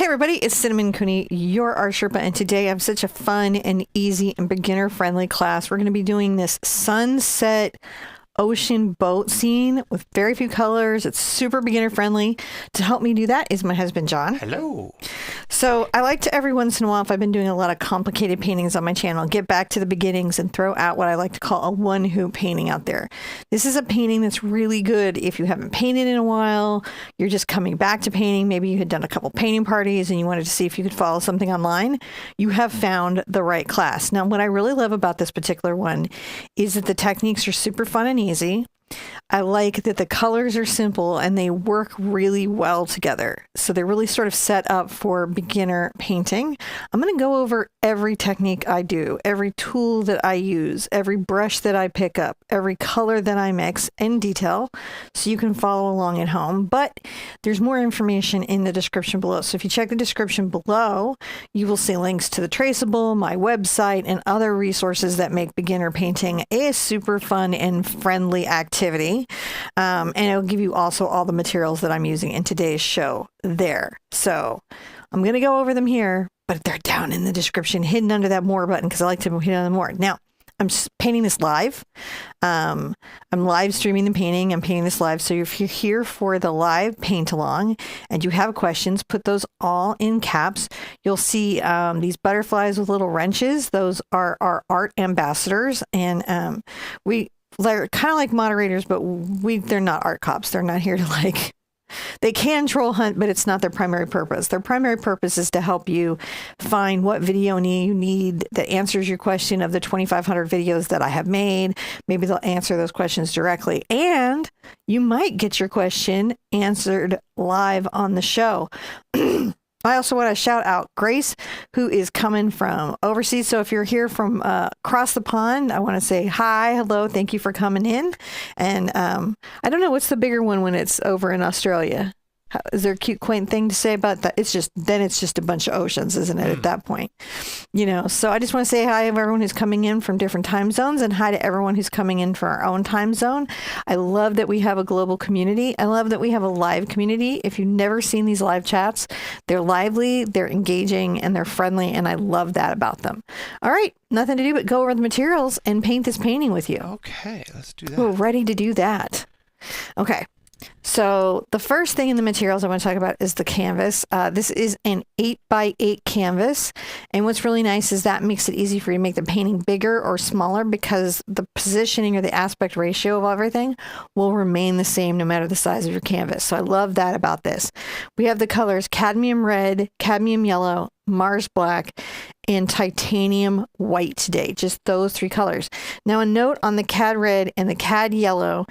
everybody, it's Cinnamon Cooney, your Art Sherpa, and today I have such a fun and easy and beginner-friendly class. We're going to be doing this sunset ocean boat scene with very few colors. It's super beginner friendly. To help me do that is my husband, John. Hello. So I like to every once in a while, if I've been doing a lot of complicated paintings on my channel, get back to the beginnings and throw out what I like to call a one hoop painting out there. This is a painting that's really good if you haven't painted in a while, you're just coming back to painting. Maybe you had done a couple painting parties and you wanted to see if you could follow something online. You have found the right class. Now, what I really love about this particular one is that the techniques are super fun and easy. I like that the colors are simple and they work really well together. So they're really sort of set up for beginner painting. I'm going to go over every technique I do, every tool that I use, every brush that I pick up, every color that I mix in detail so you can follow along at home. But there's more information in the description below. So if you check the description below, you will see links to the Traceable, my website, and other resources that make beginner painting a super fun and friendly activity. And it'll give you also all the materials that I'm using in today's show there. So I'm going to go over them here, but they're down in the description, hidden under that more button, because I like to hit on the more. Now, I'm painting this live. I'm live streaming the painting. I'm painting this live. So if you're here for the live paint along and you have questions, put those all in caps. You'll see these butterflies with little wrenches. Those are our art ambassadors. And they're kind of like moderators, but they're not art cops. They're not here to they can troll hunt, but it's not their primary purpose. Their primary purpose is to help you find what video you need that answers your question of the 2,500 videos that I have made. Maybe they'll answer those questions directly. And you might get your question answered live on the show. I also want to shout out Grace, who is coming from overseas. So if you're here from across the pond, I want to say hi, hello, thank you for coming in. And I don't know, what's the bigger one when it's over in Australia? Is there a cute, quaint thing to say about that? It's just a bunch of oceans, isn't it, at that point? You know, so I just want to say hi to everyone who's coming in from different time zones and hi to everyone who's coming in from our own time zone. I love that we have a global community. I love that we have a live community. If you've never seen these live chats, they're lively, they're engaging, and they're friendly, and I love that about them. All right, nothing to do but go over the materials and paint this painting with you. Okay, let's do that. We're ready to do that. Okay. So the first thing in the materials I want to talk about is the canvas. This is an 8x8 canvas. And what's really nice is that makes it easy for you to make the painting bigger or smaller because the positioning or the aspect ratio of everything will remain the same no matter the size of your canvas. So I love that about this. We have the colors Cadmium Red, Cadmium Yellow, Mars Black, and Titanium White today. Just those three colors. Now a note on the Cad Red and the Cad Yellow.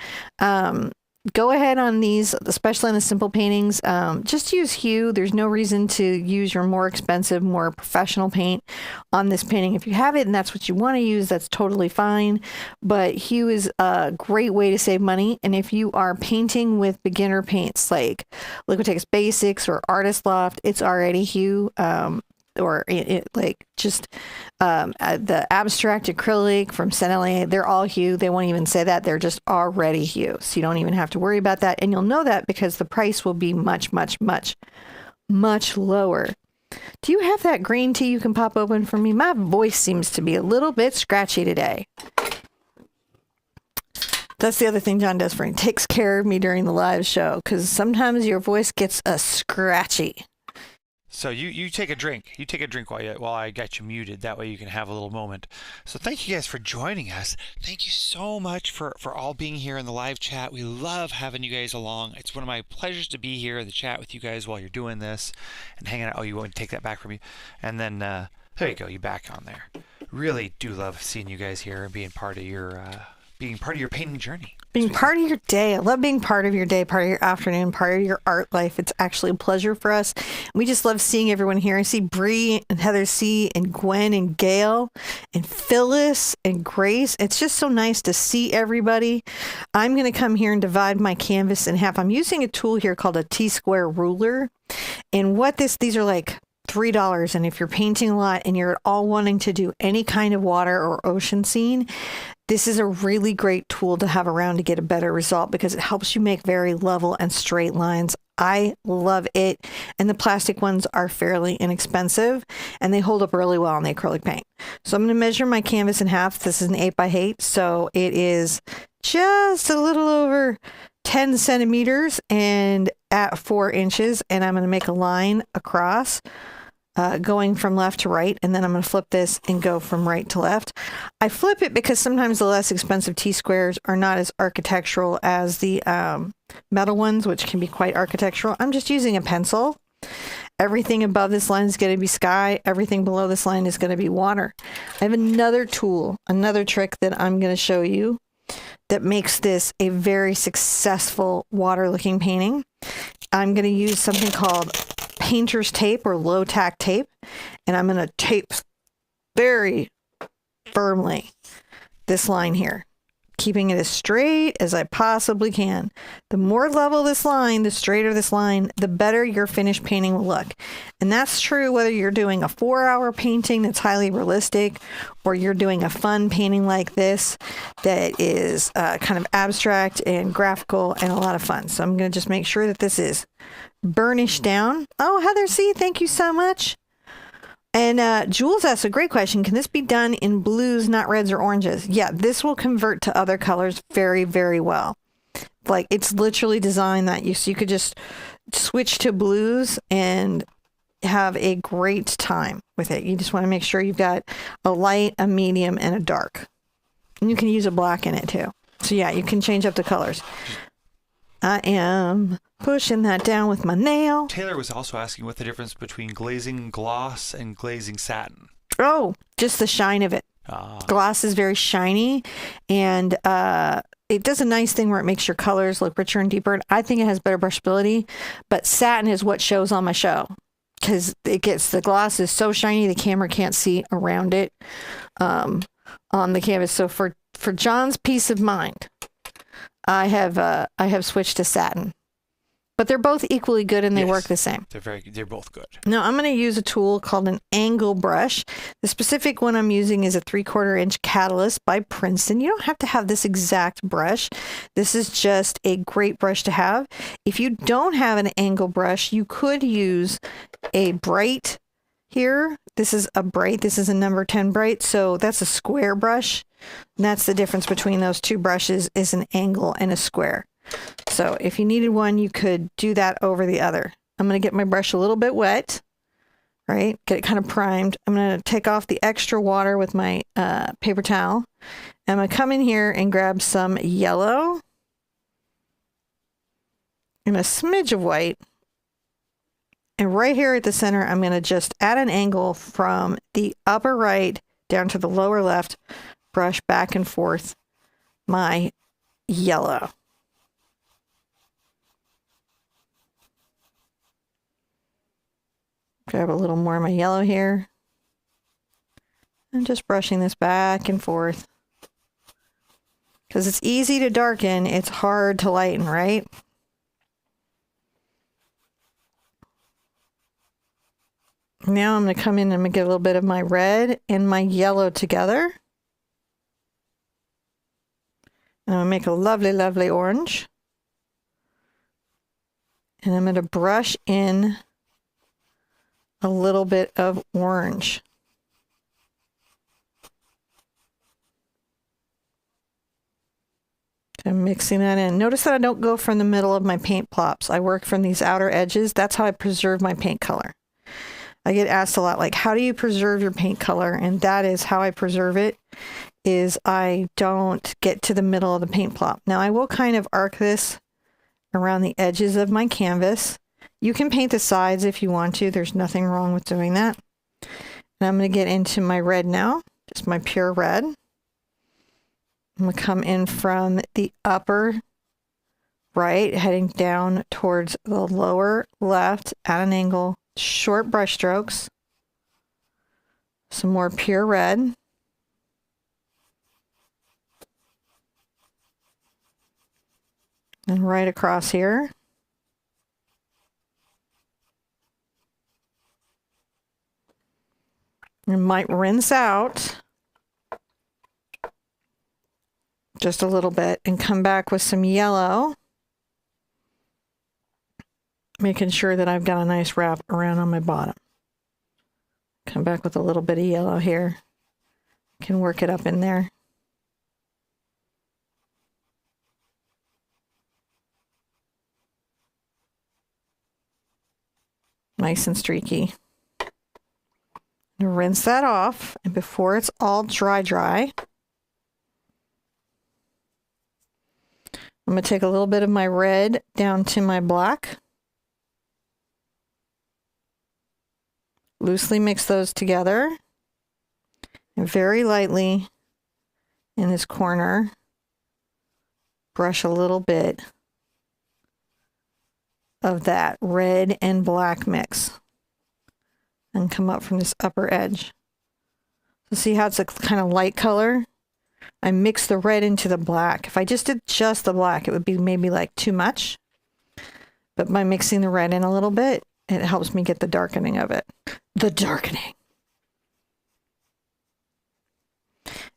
Go ahead on these, especially on the simple paintings. Just use hue. There's no reason to use your more expensive, more professional paint on this painting. If you have it and that's what you want to use, that's totally fine. But hue is a great way to save money. And if you are painting with beginner paints like Liquitex Basics or Artist Loft, it's already hue. Or the abstract acrylic from Senelli, they're all hue. They won't even say that. They're just already hue. So you don't even have to worry about that. And you'll know that because the price will be much, much, much, much lower. Do you have that green tea you can pop open for me? My voice seems to be a little bit scratchy today. That's the other thing John does for me. Takes care of me during the live show because sometimes your voice gets scratchy. So you take a drink. You take a drink while I got you muted. That way you can have a little moment. So thank you guys for joining us. Thank you so much for all being here in the live chat. We love having you guys along. It's one of my pleasures to be here in the chat with you guys while you're doing this and hanging out. Oh, you want to take that back from you? And then there you go. You back on there. Really do love seeing you guys here and being part of your painting journey. Being part of your day. I love being part of your day, part of your afternoon, part of your art life. It's actually a pleasure for us. We just love seeing everyone here. I see Bree and Heather C. and Gwen and Gail and Phyllis and Grace. It's just so nice to see everybody. I'm going to come here and divide my canvas in half. I'm using a tool here called a T-square ruler. And these are like $3. And if you're painting a lot and you're at all wanting to do any kind of water or ocean scene, this is a really great tool to have around to get a better result because it helps you make very level and straight lines I love it. And the plastic ones are fairly inexpensive and they hold up really well on the acrylic paint. So I'm going to measure my canvas in half. This is an 8x8, so it is just a little over 10 centimeters and at 4 inches. And I'm going to make a line across going from left to right. And then I'm going to flip this and go from right to left. I flip it because sometimes the less expensive T-squares are not as architectural as the metal ones, which can be quite architectural. I'm just using a pencil. Everything above this line is going to be sky. Everything below this line is going to be water. I have another tool, another trick that I'm going to show you that makes this a very successful water looking painting. I'm going to use something called painter's tape or low tack tape, and I'm going to tape very firmly this line here, keeping it as straight as I possibly can. The more level this line, the straighter this line, the better your finished painting will look. And that's true whether you're doing a 4-hour painting that's highly realistic, or you're doing a fun painting like this that is kind of abstract and graphical and a lot of fun. So I'm going to just make sure that this is burnished down. Oh, Heather C, thank you so much. And Jules asked a great question. Can this be done in blues, not reds or oranges? Yeah, this will convert to other colors very, very well. Like, it's literally designed that so you could just switch to blues and have a great time with it. You just want to make sure you've got a light, a medium, and a dark. And you can use a black in it too. So yeah, you can change up the colors. I am pushing that down with my nail. Taylor was also asking what the difference between glazing gloss and glazing satin. Oh, just the shine of it. Gloss is very shiny, and it does a nice thing where it makes your colors look richer and deeper. And I think it has better brushability, but satin is what shows on my show because the gloss is so shiny the camera can't see around it on the canvas. So for John's peace of mind, I have switched to satin, but they're both equally good and they work the same. They're both good. Now I'm going to use a tool called an angle brush. The specific one I'm using is a 3/4 inch Catalyst by Princeton. You don't have to have this exact brush. This is just a great brush to have. If you don't have an angle brush, you could use a bright here. This is a bright. This is a number 10 bright. So that's a square brush. And that's the difference between those two brushes, is an angle and a square. So if you needed one, you could do that over the other. I'm going to get my brush a little bit wet, right? Get it kind of primed. I'm going to take off the extra water with my paper towel. I'm going to come in here and grab some yellow and a smidge of white. And right here at the center, I'm going to just add an angle from the upper right down to the lower left, brush back and forth my yellow. Grab a little more of my yellow here. I'm just brushing this back and forth. Because it's easy to darken, it's hard to lighten, right? Now I'm going to come in and I'm going to get a little bit of my red and my yellow together. And I'm going to make a lovely, lovely orange. And I'm going to brush in a little bit of orange. I'm mixing that in. Notice that I don't go from the middle of my paint plops. I work from these outer edges. That's how I preserve my paint color. I get asked a lot, like, how do you preserve your paint color? And that is how I preserve it, is I don't get to the middle of the paint plop. Now I will kind of arc this around the edges of my canvas. You can paint the sides if you want to. There's nothing wrong with doing that. And I'm going to get into my red now, just my pure red. I'm going to come in from the upper right, heading down towards the lower left at an angle. Short brush strokes, some more pure red, and right across here. You might rinse out just a little bit and come back with some yellow making sure that I've got a nice wrap around on my bottom. Come back with a little bit of yellow here. Can work it up in there. Nice and streaky. Rinse that off, and before it's all dry, I'm going to take a little bit of my red down to my black. Loosely mix those together. And very lightly in this corner, brush a little bit of that red and black mix. And come up from this upper edge. So see how it's a kind of light color? I mix the red into the black. If I just did just the black, it would be maybe like too much. But by mixing the red in a little bit, it helps me get the darkening of it. The darkening.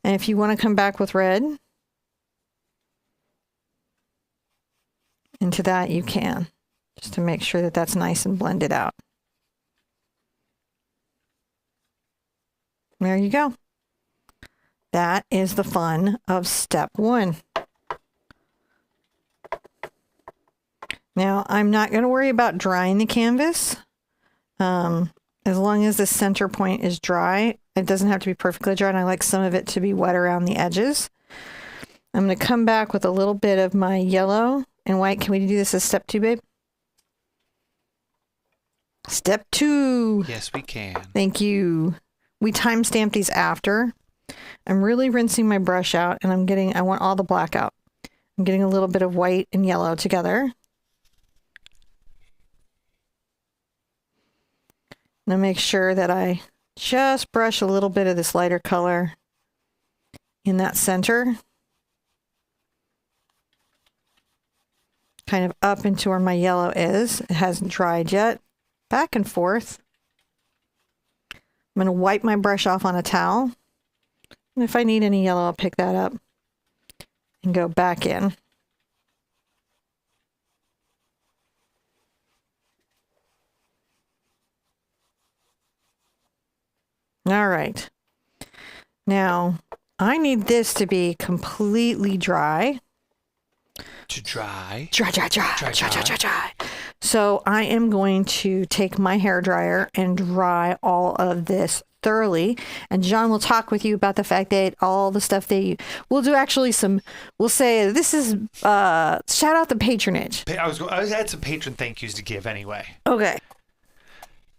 And if you want to come back with red into that, you can. Just to make sure that that's nice and blended out. There you go. That is the fun of step 1. Now, I'm not going to worry about drying the canvas. As long as the center point is dry, it doesn't have to be perfectly dry, and I like some of it to be wet around the edges. I'm going to come back with a little bit of my yellow and white. Can we do this as step 2, babe? Step 2. Yes, we can. Thank you. We timestamp these after. I'm really rinsing my brush out, and I want all the black out. I'm getting a little bit of white and yellow together. And I make sure that I just brush a little bit of this lighter color in that center. Kind of up into where my yellow is. It hasn't dried yet. Back and forth. I'm going to wipe my brush off on a towel. And if I need any yellow, I'll pick that up and go back in. All right. Now, I need this to be completely dry. To dry. Dry. So I am going to take my hairdryer and dry all of this thoroughly. And John will talk with you about the fact that all the stuff we'll do actually we'll say this is, shout out the patronage. I had some patron thank yous to give anyway. Okay.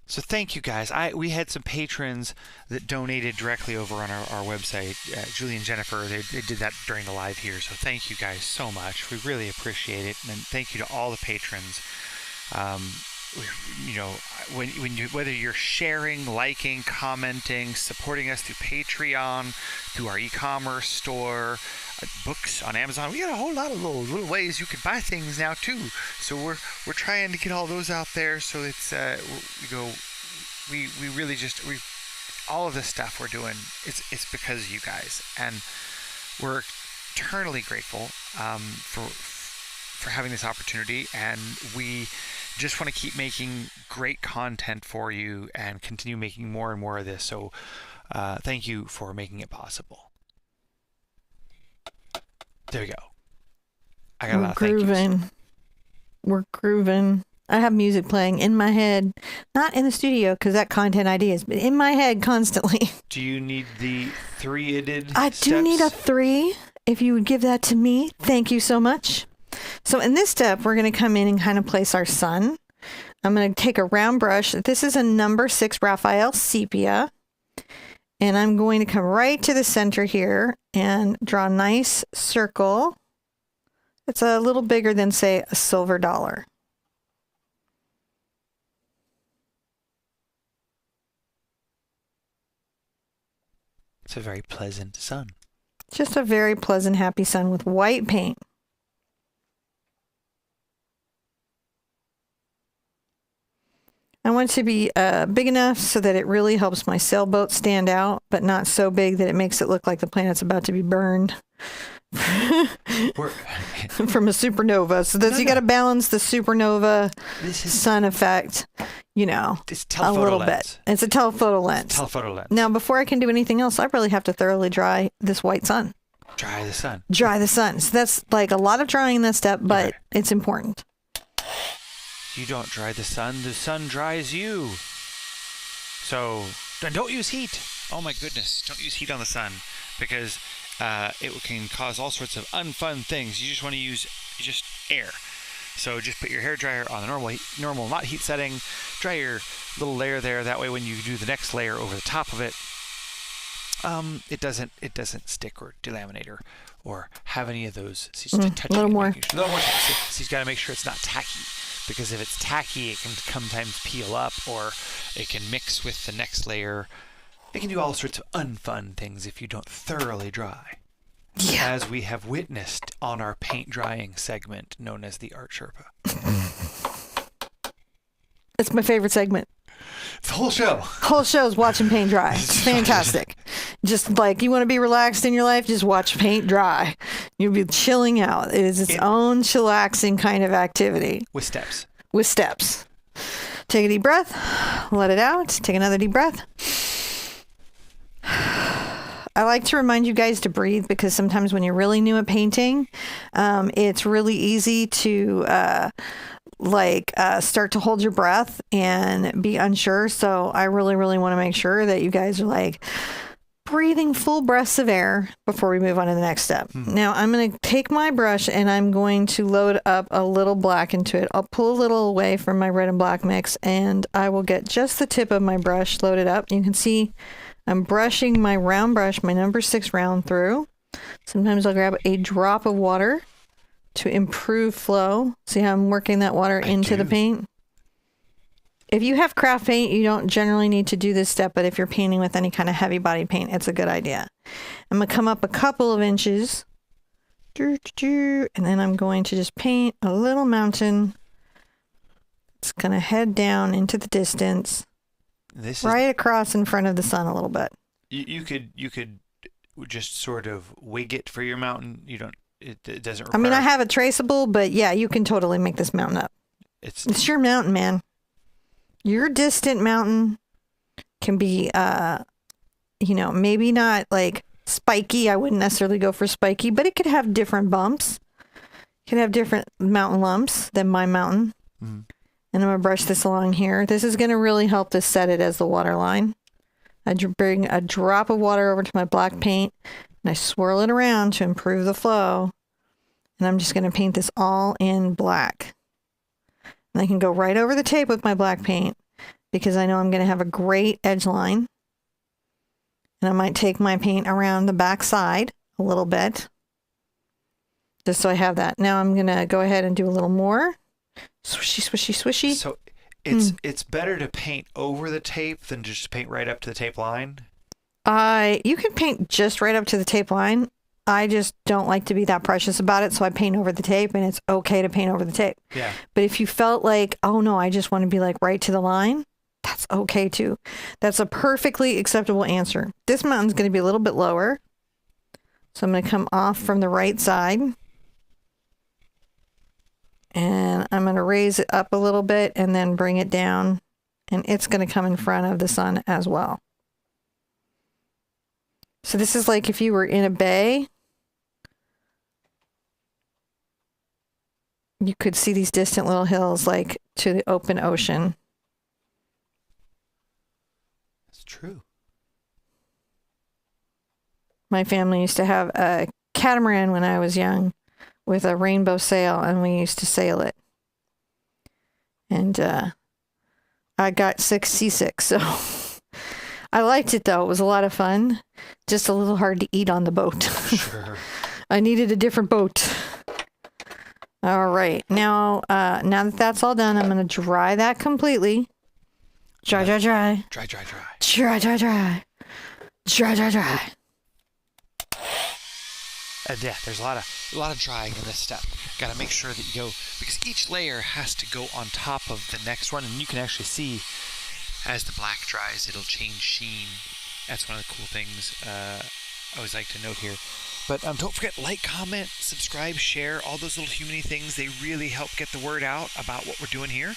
So thank you guys. We had some patrons that donated directly over on our website. Julie and Jennifer, they did that during the live here. So thank you guys so much. We really appreciate it. And thank you to all the patrons. Whether you're sharing, liking, commenting, supporting us through Patreon, through our e-commerce store, books on Amazon, we got a whole lot of little ways you can buy things now too. So we're trying to get all those out there. So it's we really just all of this stuff we're doing. It's because of you guys, and we're eternally grateful for having this opportunity, and we just want to keep making great content for you and continue making more and more of this. So thank you for making it possible. There we go. I got a lot of thank yous. We're grooving. I have music playing in my head, not in the studio because that content ideas, but in my head constantly. Do you need the 3-edit I do need a 3. If you would give that to me, thank you so much. So in this step, we're going to come in and kind of place our sun. I'm going to take a round brush. This is a number 6 Raphael Sepia. And I'm going to come right to the center here and draw a nice circle. It's a little bigger than, say, a silver dollar. It's a very pleasant sun. Just a very pleasant, happy sun with white paint. I want it to be big enough so that it really helps my sailboat stand out, but not so big that it makes it look like the planet's about to be burned. from a supernova. So you got to balance the supernova sun effect, It's a little lens. bit. It's a telephoto lens. Telephoto lens. Now, before I can do anything else, I really have to thoroughly dry this white sun. Dry the sun. Dry the sun. So that's like a lot of drying in that step, but it's important. You don't dry the sun dries you. So don't use heat. Oh my goodness, don't use heat on the sun, because it can cause all sorts of unfun things. You just want to use just air. So just put your hair dryer on the normal not heat setting, dry your little layer there. That way when you do the next layer over the top of it, it doesn't stick or delaminate or have any of those. So just touch a little it, more. So you've got to make sure it's not tacky, because if it's tacky, it can sometimes peel up, or it can mix with the next layer. It can do all sorts of unfun things if you don't thoroughly dry. Yeah. As we have witnessed on our paint drying segment known as the Art Sherpa. It's my favorite segment. It's the whole show. Whole show's watching paint dry. It's fantastic. Just like you want to be relaxed in your life, just watch paint dry. You'll be chilling out. It is its own chillaxing kind of activity. With steps. With steps. Take a deep breath. Let it out. Take another deep breath. I like to remind you guys to breathe, because sometimes when you're really new at painting, it's really easy to start to hold your breath and be unsure. So I really, really want to make sure that you guys are like breathing full breaths of air before we move on to the next step. Now I'm going to take my brush and I'm going to load up a little black into it. I'll pull a little away from my red and black mix, and I will get just the tip of my brush loaded up. You can see I'm brushing my round brush, my number 6 round through. Sometimes I'll grab a drop of water to improve flow. See how I'm working that water into the paint? If you have craft paint, you don't generally need to do this step, but if you're painting with any kind of heavy body paint, it's a good idea. I'm going to come up a couple of inches, and then I'm going to just paint a little mountain. It's going to head down into the distance. Right across in front of the sun a little bit. You could just sort of wig it for your mountain. It doesn't require... I mean, I have a traceable, but yeah, you can totally make this mountain up. It's your mountain, man. Your distant mountain can be, maybe not like spiky. I wouldn't necessarily go for spiky, but it could have different bumps. It could have different mountain lumps than my mountain. Mm-hmm. And I'm going to brush this along here. This is going to really help to set it as the water line. I bring a drop of water over to my black paint, and I swirl it around to improve the flow. And I'm just going to paint this all in black. And I can go right over the tape with my black paint, because I know I'm going to have a great edge line. And I might take my paint around the back side a little bit, just so I have that. Now I'm going to go ahead and do a little more. Swishy, swishy, swishy. So it's better to paint over the tape than just paint right up to the tape line? You can paint just right up to the tape line. I just don't like to be that precious about it, so I paint over the tape, and it's okay to paint over the tape. Yeah. But if you felt like, oh no, I just want to be like right to the line, that's okay too. That's a perfectly acceptable answer. This mountain's going to be a little bit lower, so I'm going to come off from the right side. And I'm going to raise it up a little bit and then bring it down. And it's going to come in front of the sun as well. So this is like if you were in a bay. You could see these distant little hills like to the open ocean. That's true. My family used to have a catamaran when I was young, with a rainbow sail, and we used to sail it. And I got seasick, so I liked it though. It was a lot of fun. Just a little hard to eat on the boat. Sure. I needed a different boat. All right. Now that that's all done, I'm going to dry that completely. Dry. Dry. Dry. And yeah, there's a lot of drying in this step. Got to make sure that you go, because each layer has to go on top of the next one, and you can actually see as the black dries, it'll change sheen. That's one of the cool things I always like to note here. But don't forget, like, comment, subscribe, share, all those little humany things. They really help get the word out about what we're doing here.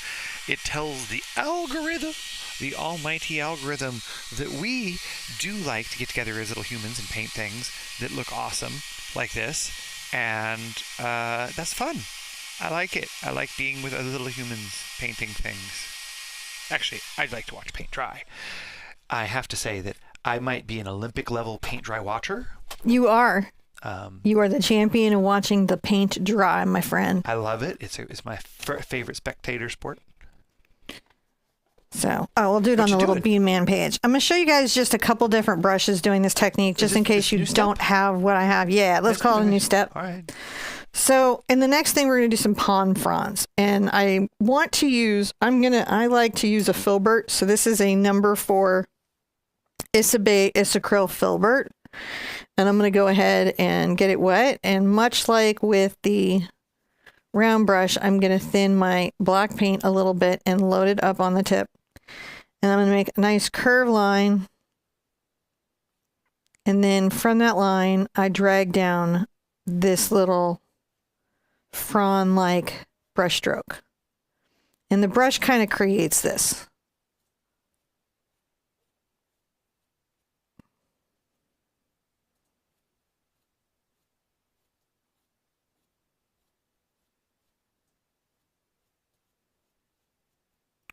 It tells the algorithm, the almighty algorithm, that we do like to get together as little humans and paint things that look awesome like this. And that's fun. I like it. I like being with other little humans painting things. Actually, I'd like to watch paint dry. I have to say that I might be an Olympic level paint dry watcher. You are. You are the champion of watching the paint dry, my friend. I love it. It's my favorite spectator sport. So, we'll do it on the little Bean Man page. I'm going to show you guys just a couple different brushes doing this technique, just in case you don't have what I have. Yeah, let's call it a new step. All right. So, in the next thing, we're going to do some palm fronds. And I want to use, I like to use a filbert. So, this is a number 4 Isacryl filbert. And I'm going to go ahead and get it wet. And much like with the round brush, I'm going to thin my black paint a little bit and load it up on the tip. And I'm going to make a nice curved line. And then from that line, I drag down this little frond-like brush stroke. And the brush kind of creates this.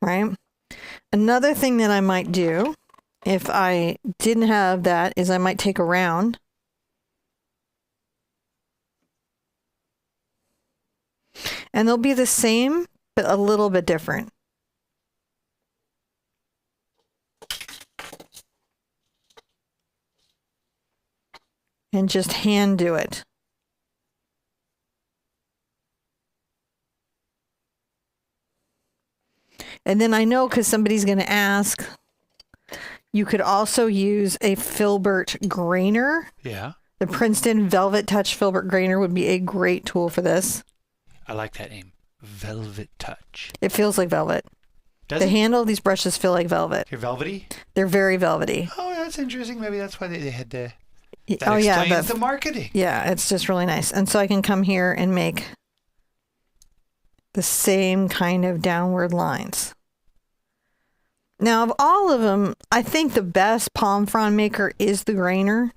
Right? Another thing that I might do, if I didn't have that, is I might take a round and they'll be the same, but a little bit different. And just hand do it. And then I know, because somebody's going to ask, you could also use a filbert grainer. Yeah. The Princeton Velvet Touch filbert grainer would be a great tool for this. I like that name. Velvet Touch. It feels like velvet. The handle of these brushes feel like velvet. You're velvety? They're very velvety. Oh, that's interesting. Maybe that's why they had to... That oh, yeah. explains the marketing. Yeah, it's just really nice. And so I can come here and make the same kind of downward lines. Now, of all of them, I think the best palm frond maker is the grainer.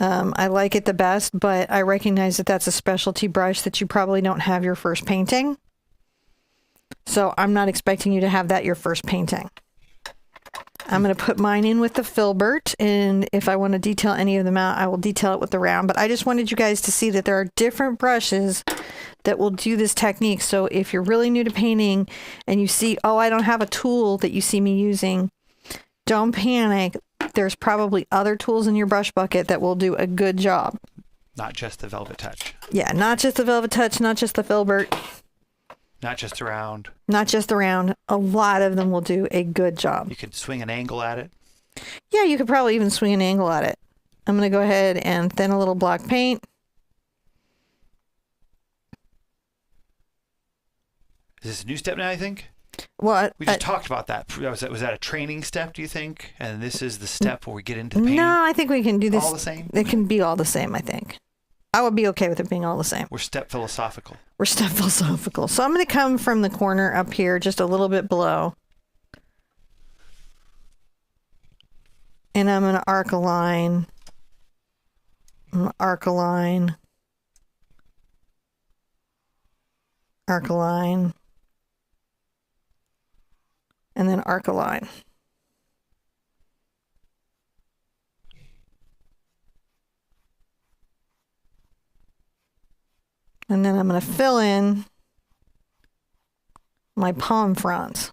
I like it the best, but I recognize that that's a specialty brush that you probably don't have your first painting. So I'm not expecting you to have that your first painting. I'm going to put mine in with the filbert, and if I want to detail any of them out, I will detail it with the round. But I just wanted you guys to see that there are different brushes that will do this technique. So if you're really new to painting and you see, oh, I don't have a tool that you see me using, don't panic. There's probably other tools in your brush bucket that will do a good job. Not just the Velvet Touch. Yeah, not just the Velvet Touch, not just the filbert. Not just the round. Not just the round. A lot of them will do a good job. You could swing an angle at it. Yeah, you could probably even swing an angle at it. I'm going to go ahead and thin a little black paint. Is this a new step now, I think? What? We just talked about that. Was that a training step, do you think? And this is the step where we get into the painting? No, I think we can do this. All the same? It can be all the same, I think. I would be okay with it being all the same. We're step philosophical. We're step philosophical. So I'm going to come from the corner up here, just a little bit below. And I'm going to arc a line. I'm going to arc a line. Arc a line. And then arc a line. And then I'm going to fill in my palm fronds.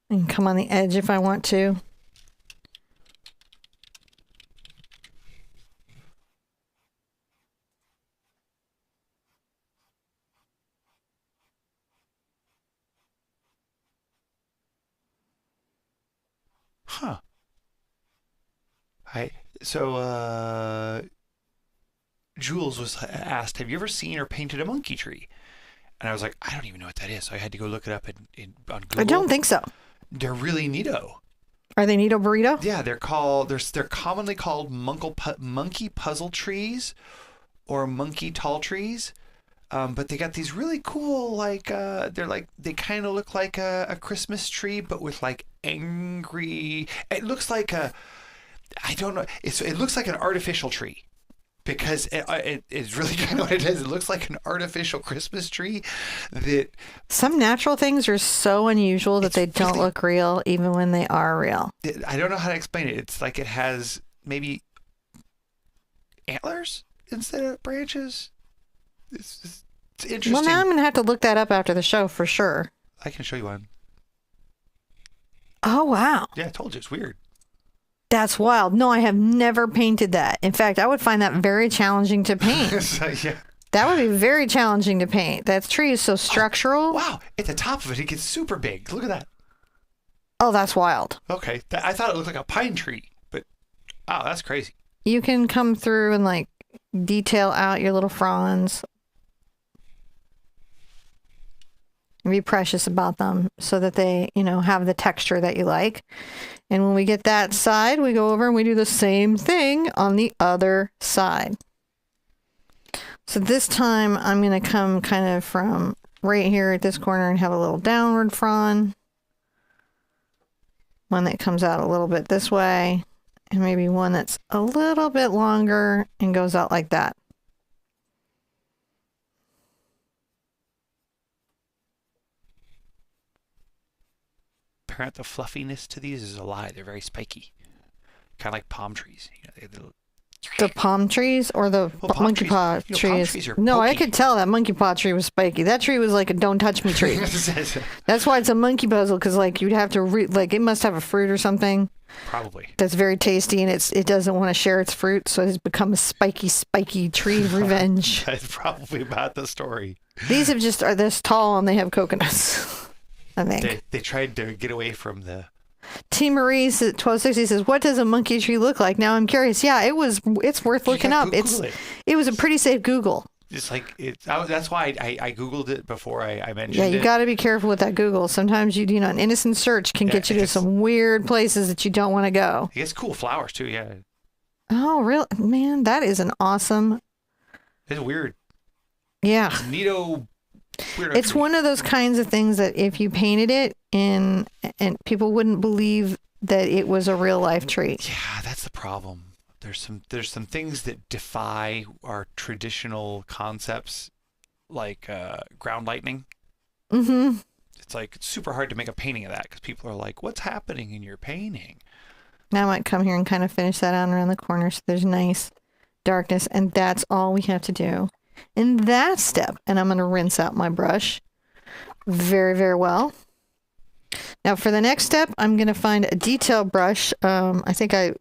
I can come on the edge if I want to. Huh. Jules was asked, have you ever seen or painted a monkey tree? And I was like, I don't even know what that is. So I had to go look it up on Google. I don't think so. They're really neato. Are they Neato Burrito? Yeah, they're commonly called monkey puzzle trees or monkey tall trees. But they got these really cool, they kind of look like a Christmas tree, but with like angry. It looks like I don't know. It looks like an artificial tree. Because it's really kind of what it is. It looks like an artificial Christmas tree that... Some natural things are so unusual that they don't look real, even when they are real. I don't know how to explain it. It's like it has maybe antlers instead of branches. It's interesting. Well, now I'm going to have to look that up after the show for sure. I can show you one. Oh, wow. Yeah, I told you. It's weird. That's wild. No, I have never painted that. In fact, I would find that very challenging to paint. So, yeah. That would be very challenging to paint. That tree is so structural. Oh, wow. At the top of it, it gets super big. Look at that. Oh, that's wild. Okay. I thought it looked like a pine tree, but wow, that's crazy. You can come through and like detail out your little fronds. And be precious about them so that they, have the texture that you like. And when we get that side, we go over and we do the same thing on the other side. So this time I'm going to come kind of from right here at this corner and have a little downward frond. One that comes out a little bit this way. And maybe one that's a little bit longer and goes out like that. The fluffiness to these is a lie. They're very spiky, kind of like palm trees. The palm trees or the monkey paw trees? Palm trees are no, pokey. I could tell that monkey paw tree was spiky. That tree was like a don't touch me tree. That's why it's a monkey puzzle, because like you'd have to it must have a fruit or something. Probably. That's very tasty, and it doesn't want to share its fruit, so it's become a spiky tree of revenge. That's probably about the story. These are this tall and they have coconuts. I think. They tried to get away from the... T. Maurice at 1260 says, "What does a monkey tree look like?" Now I'm curious. Yeah, it's worth looking up. It was a pretty safe Google. It's like that's why I Googled it before I mentioned it. Yeah, you got to be careful with that Google. Sometimes an innocent search can get you to some weird places that you don't want to go. It gets cool flowers too, yeah. Oh, really? Man, that is an awesome... It's weird. Yeah. Neato... It's one of those kinds of things that if you painted it and people wouldn't believe that it was a real life tree. Yeah, that's the problem. There's some things that defy our traditional concepts, like ground lightning. Mm-hmm. It's super hard to make a painting of that because people are like, "What's happening in your painting?" Now I might come here and kind of finish that out around the corner so there's nice darkness, and that's all we have to do in that step. And I'm going to rinse out my brush very, very well. Now for the next step, I'm going to find a detail brush. I think I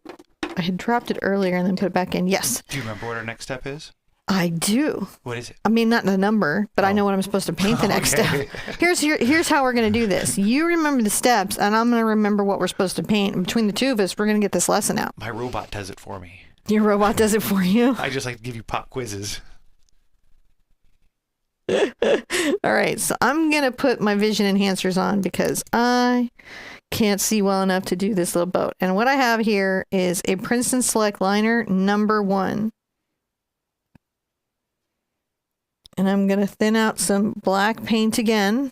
had dropped it earlier and then put it back in. Yes. Do you remember what our next step is? I do. What is it? I mean, not the number, but I know what I'm supposed to paint the next step. Here's how we're going to do this. You remember the steps, and I'm going to remember what we're supposed to paint. And between the two of us, we're going to get this lesson out. My robot does it for me. Your robot does it for you? I just like to give you pop quizzes. All right, so I'm going to put my vision enhancers on because I can't see well enough to do this little boat. And what I have here is a Princeton Select Liner number 1. And I'm going to thin out some black paint again.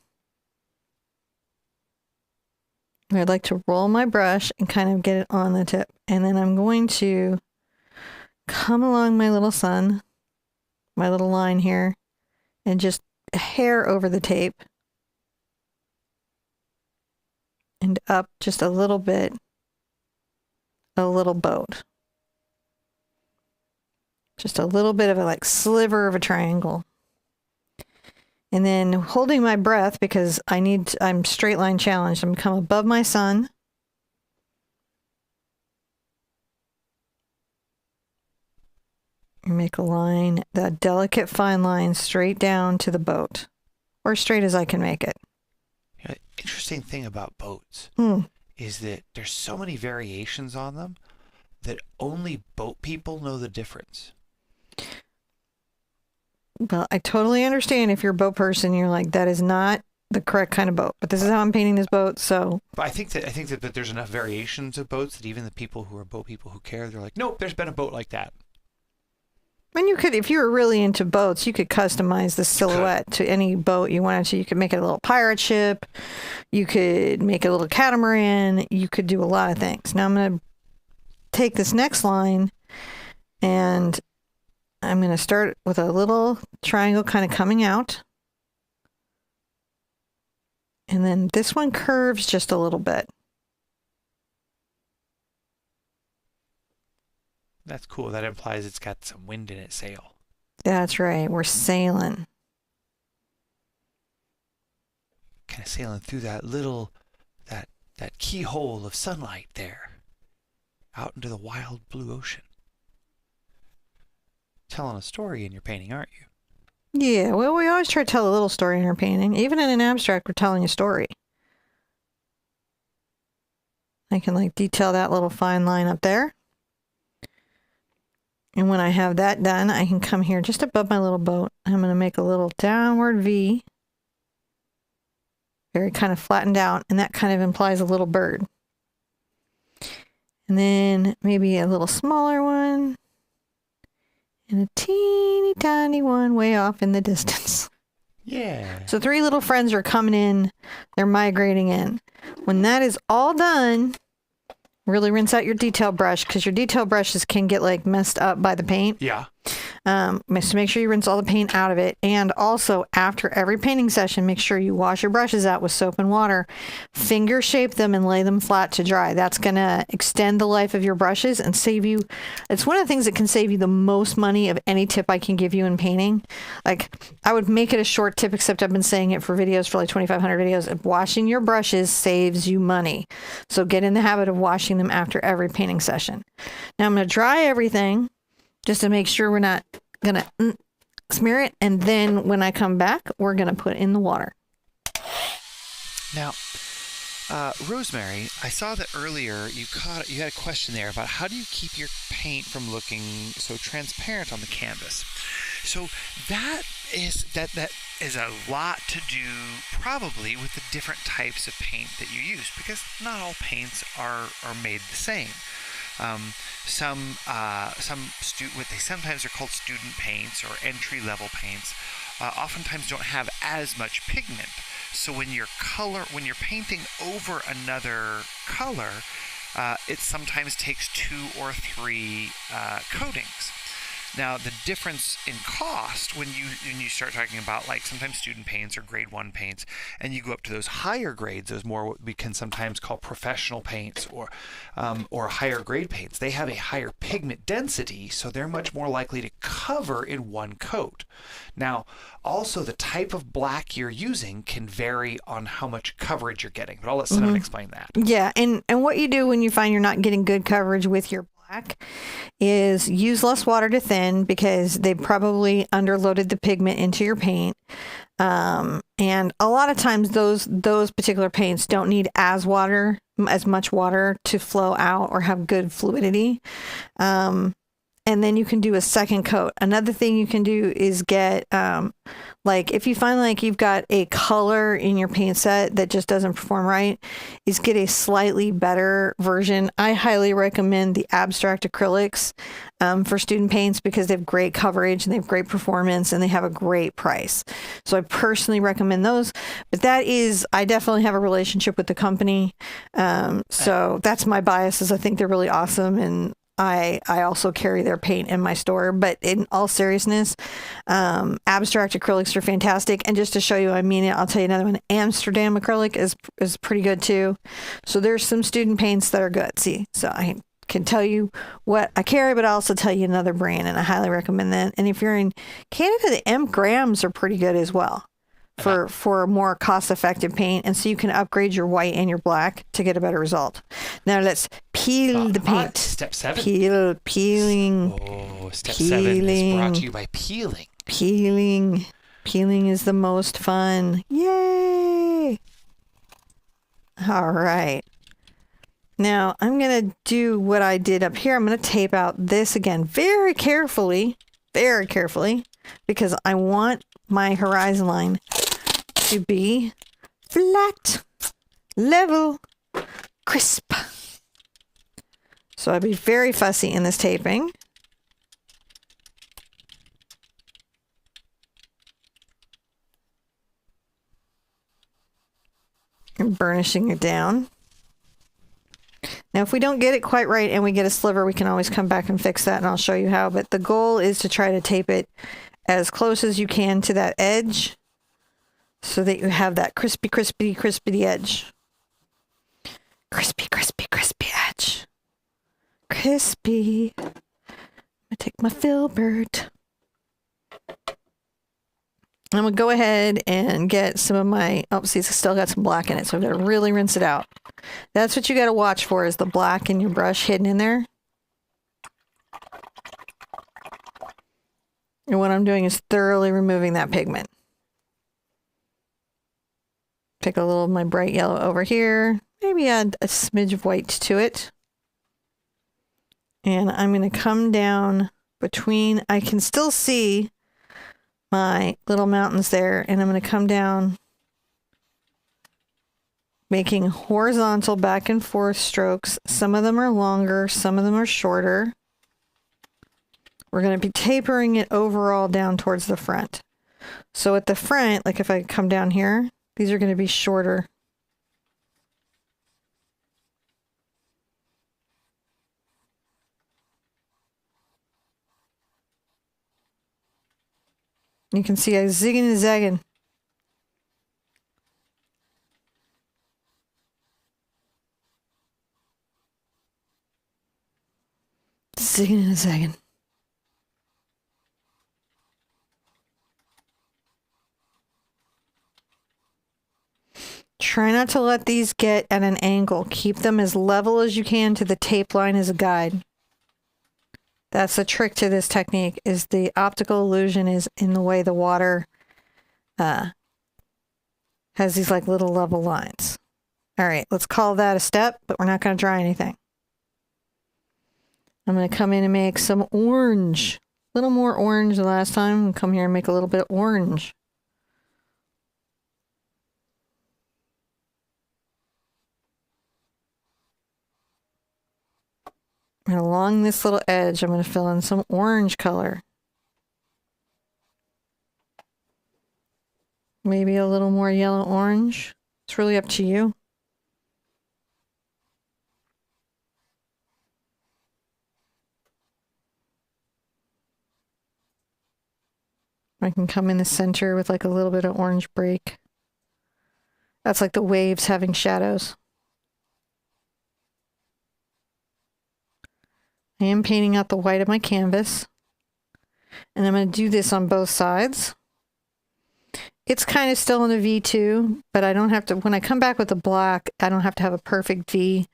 I'd like to roll my brush and kind of get it on the tip. And then I'm going to come along my little sun, my little line here, and just a hair over the tape. And up just a little bit, a little boat. Just a little bit of a like sliver of a triangle. And then holding my breath because I'm straight line challenged. I'm going to come above my sun. And make a line, that delicate fine line straight down to the boat. Or straight as I can make it. Yeah, interesting thing about boats is that there's so many variations on them that only boat people know the difference. Well, I totally understand if you're a boat person, you're like, that is not the correct kind of boat. But this is how I'm painting this boat. So But I think that there's enough variations of boats that even the people who are boat people who care, they're like, nope, there's been a boat like that. and you could, if you were really into boats, you could customize the silhouette to any boat you wanted to. You could make it a little pirate ship. You could make it a little catamaran. You could do a lot of things. Now I'm going to take this next line and I'm going to start with a little triangle kind of coming out. And then this one curves just a little bit. That's cool. That implies it's got some wind in its sail. That's right. We're sailing. Kind of sailing through that little, that keyhole of sunlight there. Out into the wild blue ocean. Telling a story in your painting, aren't you? Yeah, well, we always try to tell a little story in our painting. Even in an abstract, we're telling a story. I can like detail that little fine line up there. And when I have that done, I can come here just above my little boat. I'm going to make a little downward V. Very kind of flattened out, and that kind of implies a little bird. And then maybe a little smaller one. And a teeny tiny one way off in the distance. Yeah. So 3 little friends are coming in. They're migrating in. When that is all done, really rinse out your detail brush because your detail brushes can get like messed up by the paint. Yeah. So make sure you rinse all the paint out of it. And also after every painting session, make sure you wash your brushes out with soap and water. Finger shape them and lay them flat to dry. That's going to extend the life of your brushes and save you. It's one of the things that can save you the most money of any tip I can give you in painting. Like I would make it a short tip, except I've been saying it for videos for like 2,500 videos. Washing your brushes saves you money. So get in the habit of washing them after every painting session. Now I'm going to dry everything just to make sure we're not going to smear it. And then when I come back, we're going to put in the water. Now, Rosemary, I saw that earlier you had a question there about how do you keep your paint from looking so transparent on the canvas. So that is a lot to do probably with the different types of paint that you use, because not all paints are made the same. What they sometimes are called student paints or entry-level paints, oftentimes don't have as much pigment. So when you're painting over another color, it sometimes takes 2 or 3 coatings. Now, the difference in cost when you start talking about like sometimes student paints or grade 1 paints, and you go up to those higher grades, those more what we can sometimes call professional paints or higher grade paints, they have a higher pigment density, so they're much more likely to cover in one coat. Now, also the type of black you're using can vary on how much coverage you're getting, but I'll let Cinnamon explain that. Yeah, and what you do when you find you're not getting good coverage with your black is use less water to thin, because they probably underloaded the pigment into your paint. And a lot of times those particular paints don't need as much water to flow out or have good fluidity. And then you can do a second coat. Another thing you can do is get, like if you find like you've got a color in your paint set that just doesn't perform right, is get a slightly better version. I highly recommend the abstract acrylics for student paints, because they have great coverage and they have great performance and they have a great price. So I personally recommend those. But I definitely have a relationship with the company. So that's my bias, is I think they're really awesome, and I also carry their paint in my store. But in all seriousness, abstract acrylics are fantastic. And just to show you I mean it, I'll tell you another one. Amsterdam acrylic is pretty good too. So there's some student paints that are good. See, so I can tell you what I carry, but I'll also tell you another brand, and I highly recommend that. And if you're in Canada, the M grams are pretty good as well for more cost-effective paint, and so you can upgrade your white and your black to get a better result. Now let's peel the paint. Step 7. Peeling. Oh, step 7 is brought to you by peeling. Peeling is the most fun. Yay! All right. Now I'm going to do what I did up here. I'm going to tape out this again very carefully, because I want my horizon line to be flat, level, crisp. So I'd be very fussy in this taping. And burnishing it down. Now, if we don't get it quite right and we get a sliver, we can always come back and fix that, and I'll show you how. But the goal is to try to tape it as close as you can to that edge so that you have that crispy, crispy, crispy edge. Crispy, crispy, crispy edge. Crispy. I'm gonna take my filbert. I'm going to go ahead and get some of my, oh, see, it's still got some black in it, so I've got to really rinse it out. That's what you got to watch for, is the black in your brush hidden in there. And what I'm doing is thoroughly removing that pigment. Take a little of my bright yellow over here, maybe add a smidge of white to it. And I'm going to come down between, I can still see my little mountains there, and I'm going to come down making horizontal back and forth strokes. Some of them are longer, some of them are shorter. We're going to be tapering it overall down towards the front. So at the front, like if I come down here, these are going to be shorter. You can see I zigging and zagging. Zigging and zagging. Try not to let these get at an angle. Keep them as level as you can to the tape line as a guide. That's the trick to this technique, is the optical illusion is in the way the water has these like little level lines. All right, let's call that a step, but we're not going to dry anything. I'm going to come in and make some orange. A little more orange than last time. I'll come here and make a little bit of orange. And along this little edge, I'm going to fill in some orange color. Maybe a little more yellow orange. It's really up to you. I can come in the center with like a little bit of orange break. That's like the waves having shadows. I am painting out the white of my canvas, and I'm going to do this on both sides. It's kind of still in a V2, but I don't have to, when I come back with the black, I don't have to have a perfect V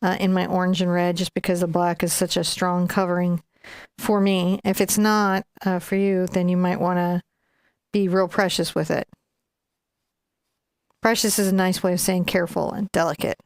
in my orange and red, just because the black is such a strong covering for me. If it's not for you, then you might want to be real precious with it. Precious is a nice way of saying careful and delicate.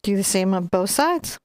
Do the same on both sides.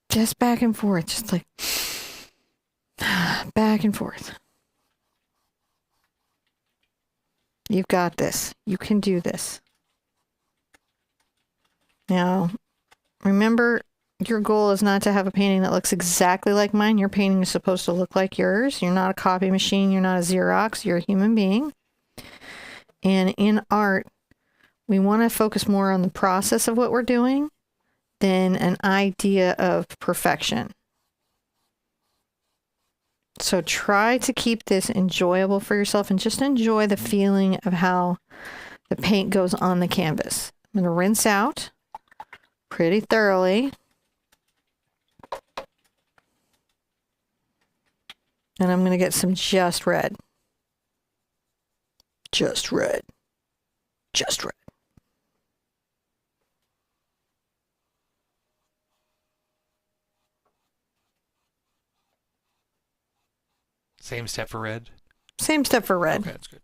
Just back and forth, just like back and forth. You've got this. You can do this. Now, remember, your goal is not to have a painting that looks exactly like mine. Your painting is supposed to look like yours. You're not a copy machine. You're not a Xerox. You're a human being. And in art, We want to focus more on the process of what we're doing than an idea of perfection. So try to keep this enjoyable for yourself and just enjoy the feeling of how the paint goes on the canvas. I'm going to rinse out pretty thoroughly. And I'm going to get some just red. Just red. Just red. Same step for red? Same step for red. Okay, that's good.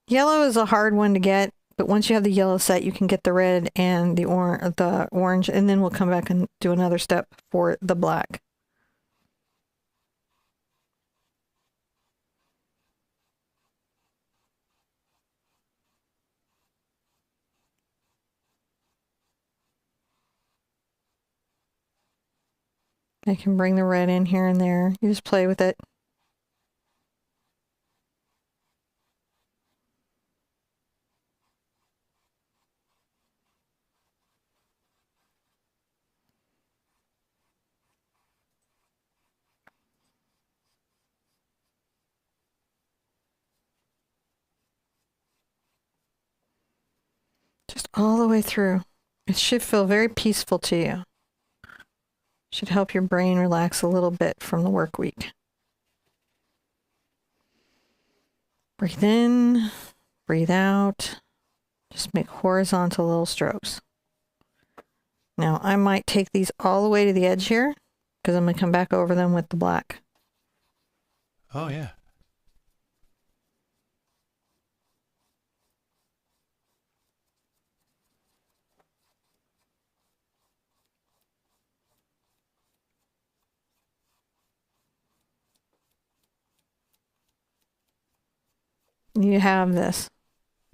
Yellow is a hard one to get, but once you have the yellow set, you can get the red and the orange, and then we'll come back and do another step for the black. I can bring the red in here and there. You just play with it. Just all the way through. It should feel very peaceful to you. Should help your brain relax a little bit from the work week. Breathe in, breathe out. Just make horizontal little strokes. Now I might take these all the way to the edge here because I'm going to come back over them with the black. Oh, yeah. You have this.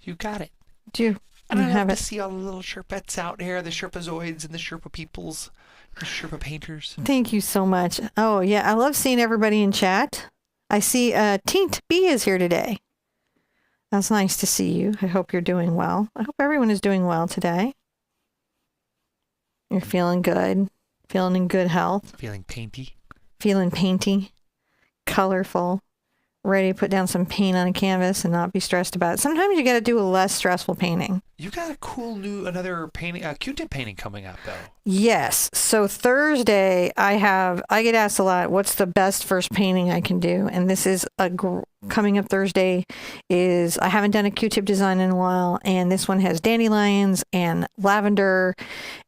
You got it. Do And you I have love it? to see all the little Sherpettes out here, the Sherpazoids and the Sherpa peoples, the Sherpa painters. Thank you so much. Oh, yeah. I love seeing everybody in chat. I see Teent B is here today. That's nice to see you. I hope you're doing well. I hope everyone is doing well today. You're feeling good. Feeling in good health. Feeling painty. Feeling painty. Colorful. Ready to put down some paint on a canvas and not be stressed about it. Sometimes you got to do a less stressful painting. You got a cool another painting, Q-tip painting coming up, though. Yes. So Thursday, I get asked a lot, what's the best first painting I can do? And this is coming up Thursday I haven't done a Q-tip design in a while. And this one has dandelions and lavender,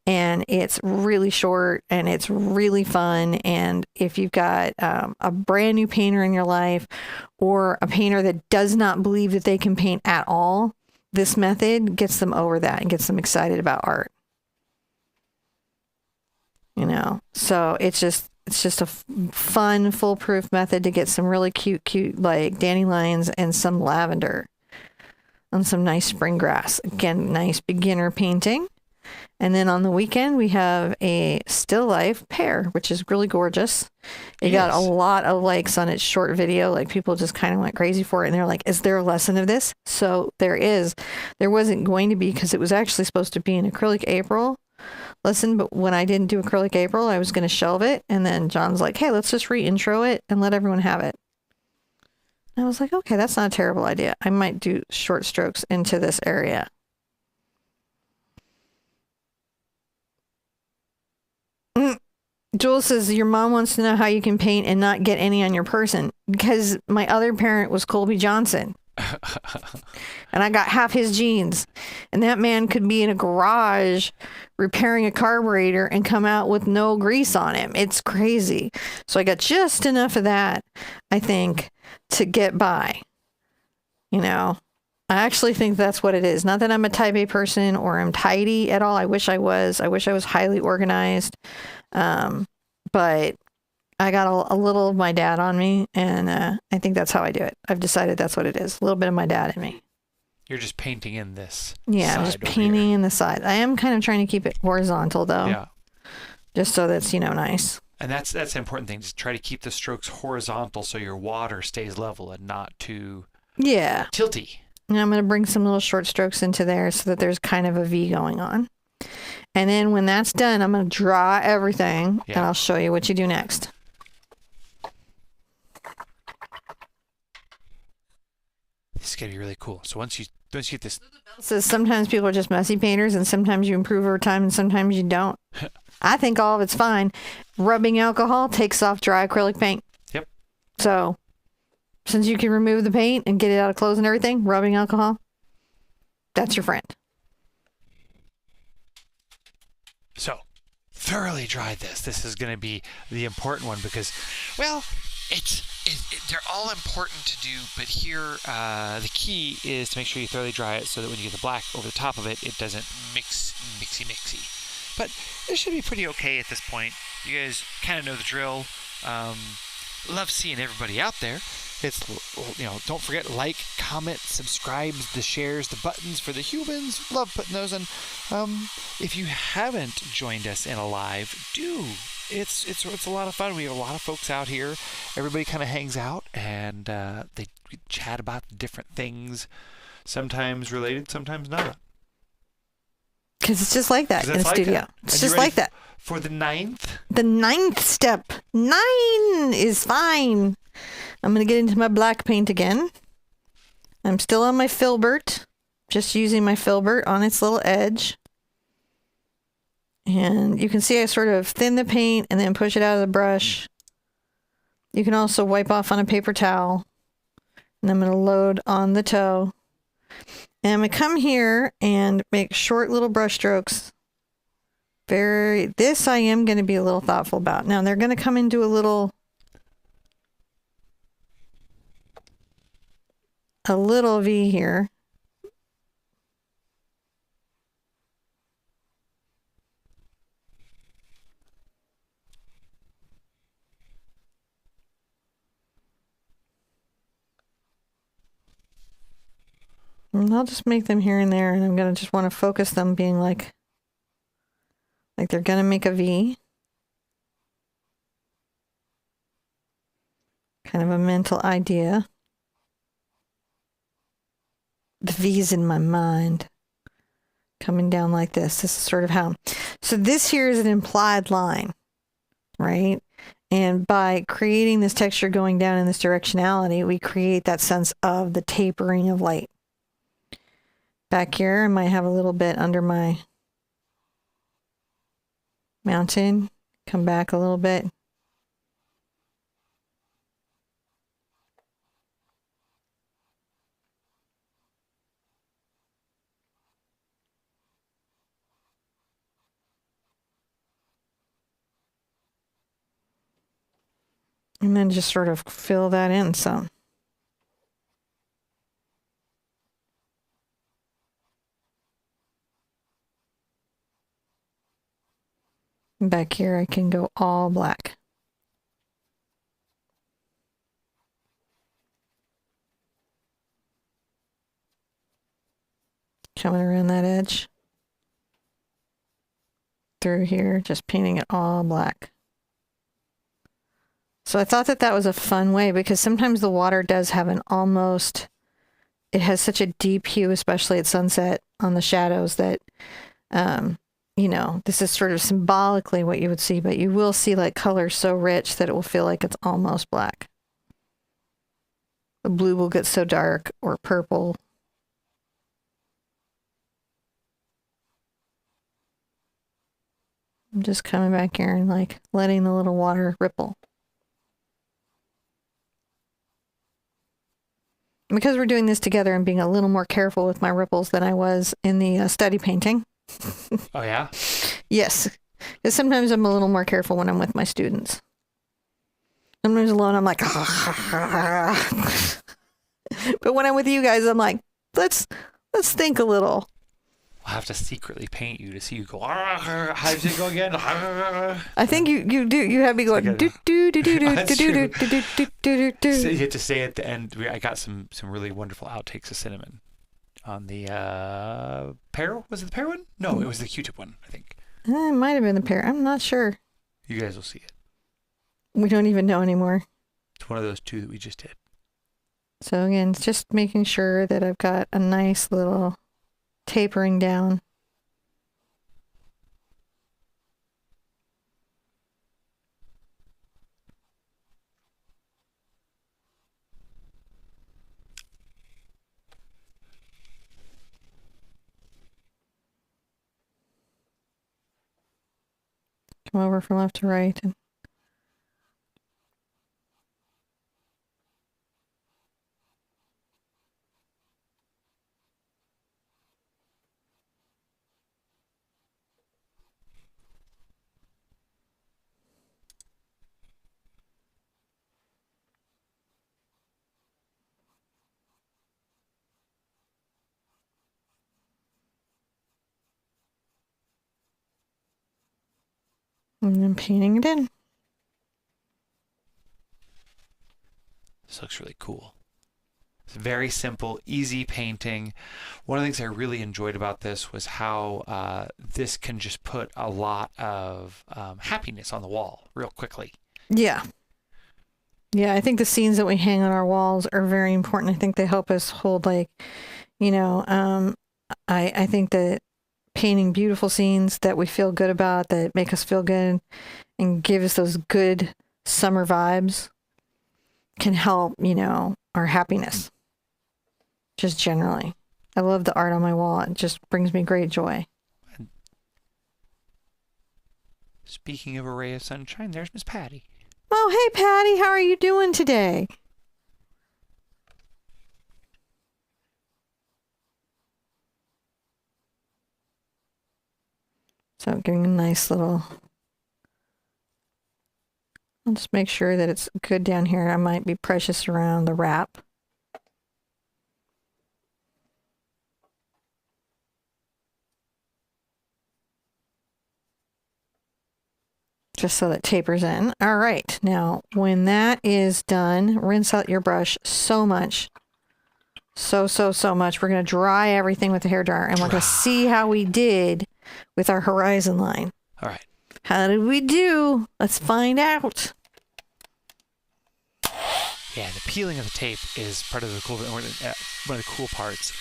and it's really short and it's really fun. And if you've got a brand new painter in your life or a painter that does not believe that they can paint at all, this method gets them over that and gets them excited about art. You know, so it's just a fun, foolproof method to get some really cute like dandelions and some lavender and some nice spring grass. Again, nice beginner painting. And then on the weekend, we have a still life pear, which is really gorgeous. It got a lot of likes on its short video. Like people just kind of went crazy for it. And they're like, is there a lesson of this? So there is. There wasn't going to be because it was actually supposed to be an acrylic April lesson. But when I didn't do acrylic April, I was going to shelve it. And then John's like, hey, let's just re-intro it and let everyone have it. And I was like, okay, that's not a terrible idea. I might do short strokes into this area. Jules says, your mom wants to know how you can paint and not get any on your person. Because my other parent was Colby Johnson. And I got half his genes. And that man could be in a garage repairing a carburetor and come out with no grease on him. It's crazy. So I got just enough of that, I think, to get by. You know, I actually think that's what it is. Not that I'm a type A person or I'm tidy at all. I wish I was. I wish I was highly organized. But I got a little of my dad on me, and I think that's how I do it. I've decided that's what it is. A little bit of my dad in me. You're just painting in this. Yeah, I'm just painting in the side. I am kind of trying to keep it horizontal, though. Yeah. Just so that's, nice. And that's the important thing. Just try to keep the strokes horizontal so your water stays level and not too tilty. And I'm going to bring some little short strokes into there so that there's kind of a V going on. And then when that's done, I'm going to draw everything, and I'll show you what you do next. This is going to be really cool. So once you get this... So sometimes people are just messy painters, and sometimes you improve over time, and sometimes you don't. I think all of it's fine. Rubbing alcohol takes off dry acrylic paint. Yep. So since you can remove the paint and get it out of clothes and everything, rubbing alcohol, that's your friend. So, thoroughly dry this. This is going to be the important one because, well, they're all important to do, but here the key is to make sure you thoroughly dry it so that when you get the black over the top of it, it doesn't mixy. But it should be pretty okay at this point. You guys kind of know the drill. Love seeing everybody out there. It's, don't forget, like, comment, subscribe, the shares, the buttons for the humans. Love putting those in. If you haven't joined us in a live, do. It's a lot of fun. We have a lot of folks out here. Everybody kind of hangs out, and they chat about different things, sometimes related, sometimes not. Because it's just like that in the studio. It's just like that. For the 9th? The 9th step. 9 is fine. I'm going to get into my black paint again. I'm still on my filbert. Just using my filbert on its little edge. And you can see I sort of thin the paint and then push it out of the brush. You can also wipe off on a paper towel. And I'm going to load on the toe. And I'm going to come here and make short little brush strokes. This I am going to be a little thoughtful about. Now they're going to come into a little V here. And I'll just make them here and there, and I'm going to just want to focus them being like they're going to make a V. Kind of a mental idea. The V's in my mind. Coming down like this. This is sort of how. So this here is an implied line, right? And by creating this texture going down in this directionality, we create that sense of the tapering of light. Back here, I might have a little bit under my mountain. Come back a little bit. And then just sort of fill that in some. Back here, I can go all black. Coming around that edge. Through here, just painting it all black. So I thought that was a fun way because sometimes the water does have an almost, it has such a deep hue, especially at sunset on the shadows that, this is sort of symbolically what you would see, but you will see like color so rich that it will feel like it's almost black. The blue will get so dark or purple. I'm just coming back here and like letting the little water ripple. Because we're doing this together, I'm being a little more careful with my ripples than I was in the study painting. Oh, yeah? Yes. Because sometimes I'm a little more careful when I'm with my students. Sometimes alone, I'm like, but when I'm with you guys, I'm like, let's think a little. I'll have to secretly paint you to see you go, how does it go again? I think you do. You have me going, do, do, do, do, do, do, do, do, do, do, do. So you have to say at the end, I got some really wonderful outtakes of cinnamon on the pear. Was it the pear one? No, it was the Q-tip one, I think. It might have been the pear. I'm not sure. You guys will see it. We don't even know anymore. It's one of those two that we just did. So again, it's just making sure that I've got a nice little tapering down. Come over from left to right and then painting it in. This looks really cool. It's very simple, easy painting. One of the things I really enjoyed about this was how this can just put a lot of happiness on the wall real quickly. Yeah. Yeah, I think the scenes that we hang on our walls are very important. I think they help us hold, like, you know, I think that painting beautiful scenes that we feel good about, that make us feel good and give us those good summer vibes can help, you know, our happiness. Just generally. I love the art on my wall. It just brings me great joy. Speaking of a ray of sunshine, there's Miss Patty. Oh, hey, Patty. How are you doing today? So getting a nice little... I'll just make sure that it's good down here. I might be precious around the wrap. Just so that tapers in. All right. Now, when that is done, rinse out your brush so much. So much. We're going to dry everything with the hairdryer, and we're going to see how we did with our horizon line. All right. How did we do? Let's find out. Yeah, the peeling of the tape is part of the cool, one of the cool parts.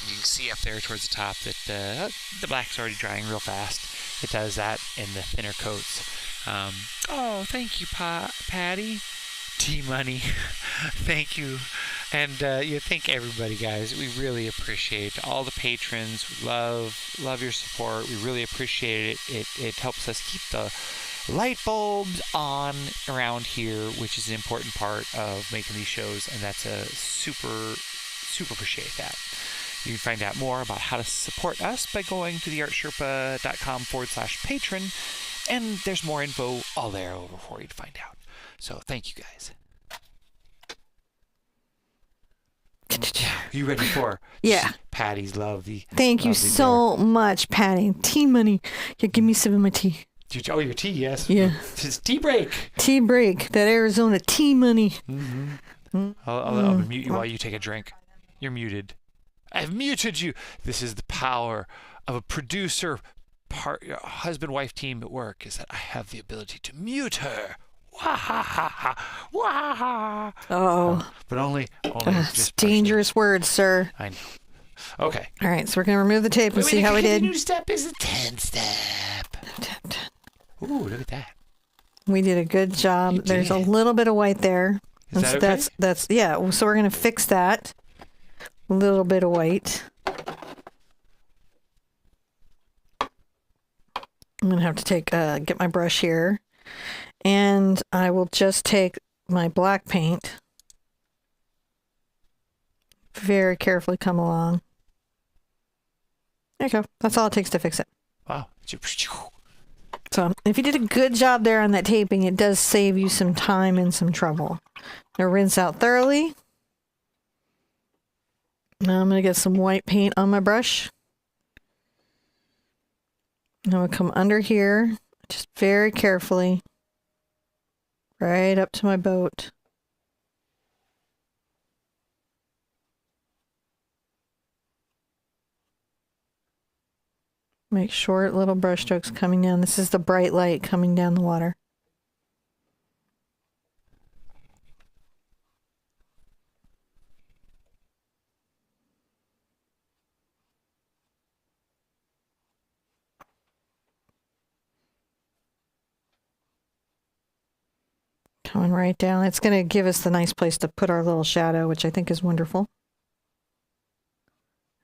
You can see up there towards the top that the black's already drying real fast. It does that in the thinner coats. Oh, thank you, Patty. T-Money. Thank you. And thank everybody, guys. We really appreciate all the patrons. We love your support. We really appreciate it. It helps us keep the light bulbs on around here, which is an important part of making these shows, and that's a super appreciate that. You can find out more about how to support us by going to theartsherpa.com/patron, and there's more info all there over for you to find out. So thank you, guys. You ready for Patty's lovely? Thank you so much, Patty. Tea money. Yeah, give me some of my tea. Oh, your tea, yes. Yeah. It's tea break. Tea break. That Arizona tea money. Mm-hmm. I'll mute you while you take a drink. You're muted. I've muted you. This is the power of a producer, husband-wife team at work, is that I have the ability to mute her. Wah-ha-ha-ha. Wah-ha-ha. Oh. But only just dangerous words, sir. I know. Okay. All right, so we're going to remove the tape and see how we did. The new step is a 10 step. Ooh, look at that. We did a good job. There's a little bit of white there. Is that okay? That's yeah. So we're going to fix that. A little bit of white. I'm going to have to get my brush here. And I will just take my black paint. Very carefully come along. There you go. That's all it takes to fix it. Wow. So if you did a good job there on that taping, it does save you some time and some trouble. Now rinse out thoroughly. Now I'm going to get some white paint on my brush. Now I'm going to come under here, just very carefully, right up to my boat. Make short little brush strokes coming down. This is the bright light coming down the water. Coming right down. It's going to give us the nice place to put our little shadow, which I think is wonderful.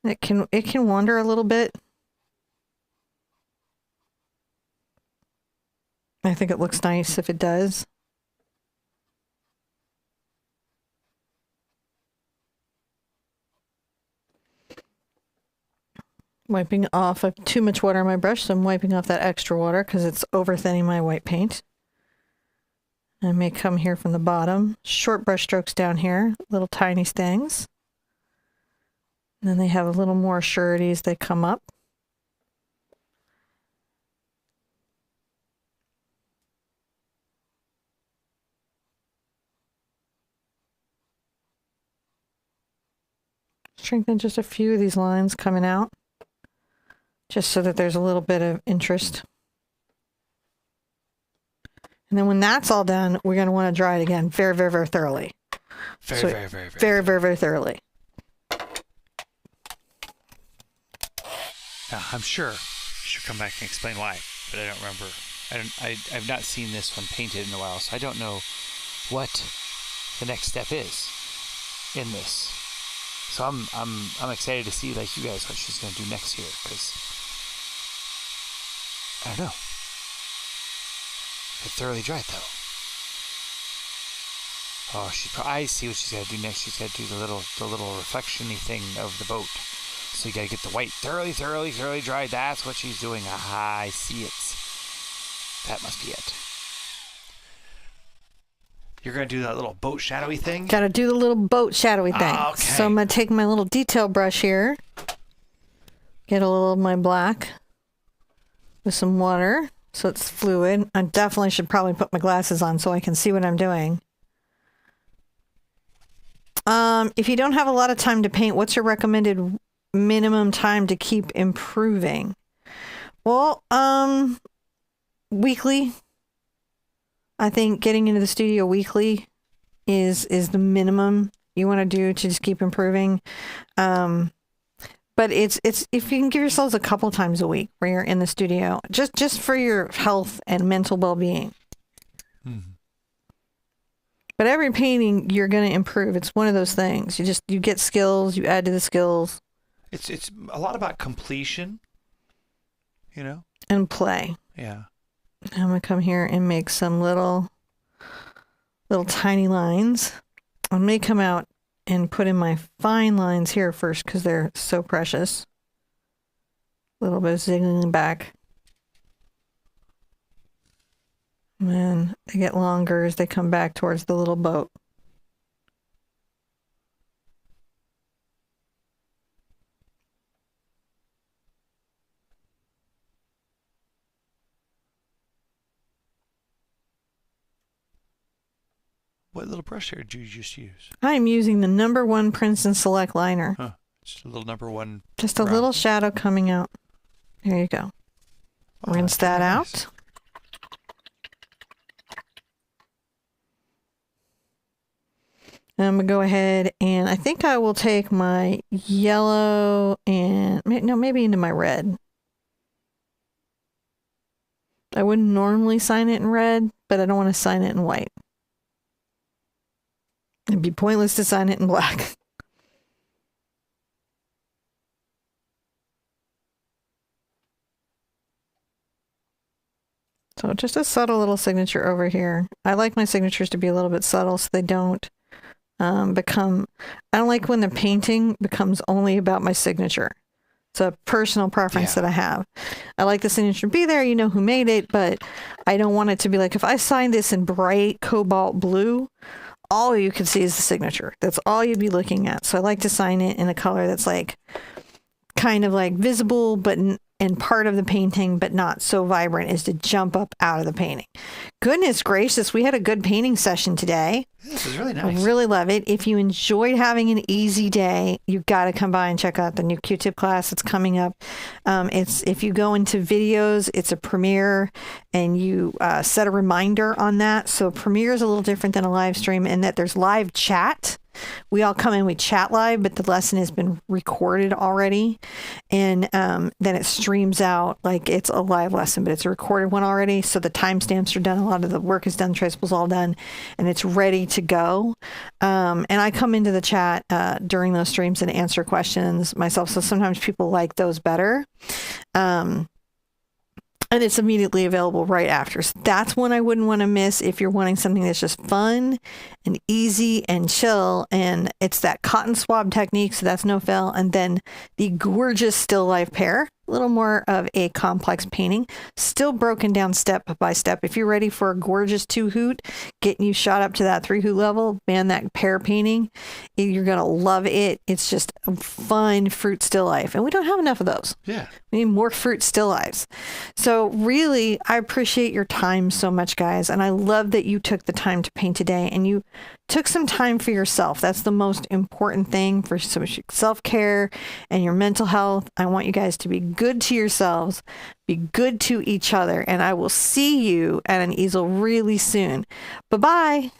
It can wander a little bit. I think it looks nice if it does. Wiping off too much water on my brush, so I'm wiping off that extra water because it's over thinning my white paint. I may come here from the bottom. Short brush strokes down here, little tiny stings. And then they have a little more sureties that come up. Strengthen just a few of these lines coming out, just so that there's a little bit of interest. And then when that's all done, we're going to want to dry it again very, very, very thoroughly. Very thoroughly. Yeah, I'm sure she'll come back and explain why, but I don't remember. I've not seen this one painted in a while, so I don't know what the next step is in this. So I'm excited to see, like you guys, what she's going to do next here, because I don't know. It thoroughly dried though. Oh, I see what she's got to do next. She's got to do the little reflection-y thing of the boat. So you got to get the white thoroughly dried. That's what she's doing. Aha, I see it. That must be it. You're going to do that little boat shadowy thing? Got to do the little boat shadowy thing. Oh, okay. So I'm going to take my little detail brush here. Get a little of my black with some water so it's fluid. I definitely should probably put my glasses on so I can see what I'm doing. If you don't have a lot of time to paint, what's your recommended minimum time to keep improving? Well, weekly. I think getting into the studio weekly is the minimum you want to do to just keep improving. But it's if you can give yourselves a couple times a week where you're in the studio, just for your health and mental well-being. Mm-hmm. But every painting you're going to improve. It's one of those things. You get skills, you add to the skills. It's a lot about completion, you know? And play. Yeah. I'm going to come here and make some little tiny lines. I may come out and put in my fine lines here first because they're so precious. A little bit of ziggling back. And then they get longer as they come back towards the little boat. What little brush there did you just use? I'm using the number 1 Princeton Select liner. Huh. Just a little number 1. Just a little shadow coming out. There you go. Oh, rinse that nice. Out. And I'm going to go ahead and I think I will take my yellow and, no, maybe into my red. I wouldn't normally sign it in red, but I don't want to sign it in white. It'd be pointless to sign it in black. So just a subtle little signature over here. I like my signatures to be a little bit subtle so they don't become, I don't like when the painting becomes only about my signature. It's a personal preference that I have. I like the signature to be there, you know who made it, but I don't want it to be like, if I signed this in bright cobalt blue, all you can see is the signature. That's all you'd be looking at. So I like to sign it in a color that's like kind of like visible, but and part of the painting, but not so vibrant as to jump up out of the painting. Goodness gracious, we had a good painting session today. This is really nice. I really love it. If you enjoyed having an easy day, you've got to come by and check out the new Q-tip class that's coming up. It's if you go into videos, it's a premiere, and you set a reminder on that. So premiere is a little different than a live stream in that there's live chat. we all come in, we chat live, but the lesson has been recorded already. And then it streams out like it's a live lesson, but it's a recorded one already. So the timestamps are done. A lot of the work is done. Traceable's all done and it's ready to go. And I come into the chat during those streams and answer questions myself. So sometimes people like those better. And it's immediately available right after. So that's one I wouldn't want to miss if you're wanting something that's just fun and easy and chill. And it's that cotton swab technique, so that's no fail. And then the gorgeous still life pair, a little more of a complex painting, still broken down step by step. If you're ready for a gorgeous 2 hoot, getting you shot up to that 3 hoot level, man, that pair painting, you're going to love it. It's just a fun fruit still life. And we don't have enough of those. Yeah. We need more fruit still lives. So really, I appreciate your time so much, guys. And I love that you took the time to paint today and you took some time for yourself. That's the most important thing for self-care and your mental health. I want you guys to be good to yourselves, be good to each other, and I will see you at an easel really soon. Bye-bye.